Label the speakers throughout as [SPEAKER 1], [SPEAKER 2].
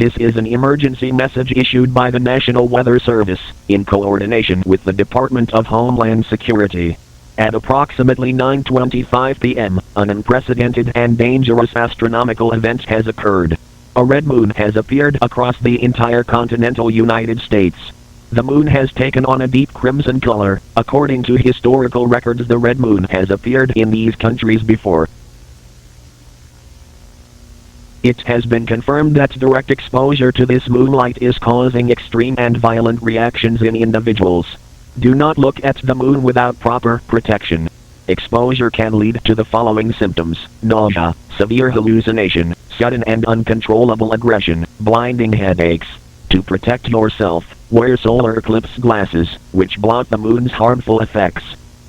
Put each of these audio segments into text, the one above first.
[SPEAKER 1] This is an emergency message issued by the National Weather Service, in coordination with the Department of Homeland Security. At approximately 9:25 p.m., an unprecedented and dangerous astronomical event has occurred. A red moon has appeared across the entire continental United States. The moon has taken on a deep crimson color. According to historical records, the red moon has appeared in these countries before. It has been confirmed that direct exposure to this moonlight is causing extreme and violent reactions in individuals. Do not look at the moon without proper protection. Exposure can lead to the following symptoms: nausea, severe hallucination, sudden and uncontrollable aggression, blinding headaches. To protect yourself, wear solar eclipse glasses, which block the moon's harmful effects.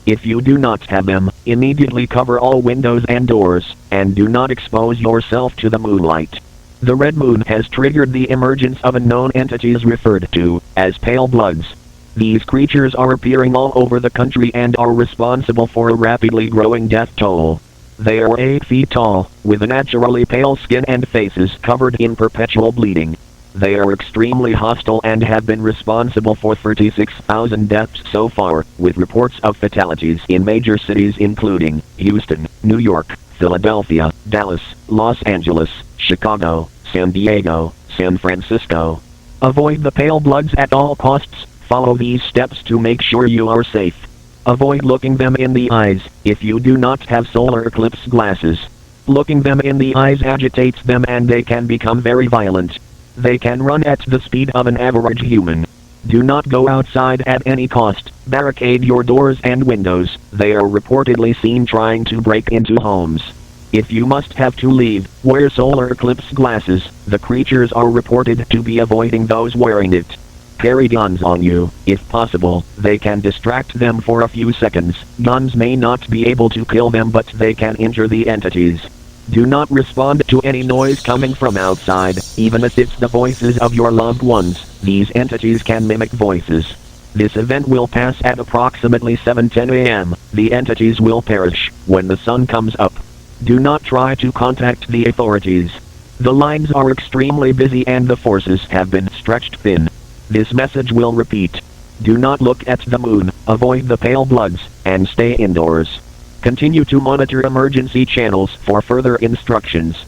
[SPEAKER 1] If you do not have them, immediately cover all windows and doors, and do not expose yourself to the moonlight. The red moon has triggered the emergence of unknown entities referred to as pale bloods. These creatures are appearing all over the country and are responsible for a rapidly growing death toll. They are 8 feet tall, with a naturally pale skin and faces covered in perpetual bleeding. They are extremely hostile and have been responsible for 36,000 deaths so far, with reports of fatalities in major cities including Houston, New York, Philadelphia, Dallas, Los Angeles, Chicago, San Diego, San Francisco. Avoid the pale bloods at all costs. Follow these steps to make sure you are safe. Avoid looking them in the eyes if you do not have solar eclipse glasses. Looking them in the eyes agitates them and they can become very violent. They can run at the speed of an average human. Do not go outside at any cost. Barricade your doors and windows. They are reportedly seen trying to break into homes. If you must have to leave, wear solar eclipse glasses. The creatures are reported to be avoiding those wearing it. Carry guns on you, if possible. They can distract them for a few seconds. Guns may not be able to kill them, but they can injure the entities. Do not respond to any noise coming from outside, even if it's the voices of your loved ones. These entities can mimic voices. This event will pass at approximately 7:10 a.m. The entities will perish when the sun comes up. Do not try to contact the authorities. The lines are extremely busy and the forces have been stretched thin. This message will repeat. Do not look at the moon, avoid the pale bloods, and stay indoors. Continue to monitor emergency channels for further instructions.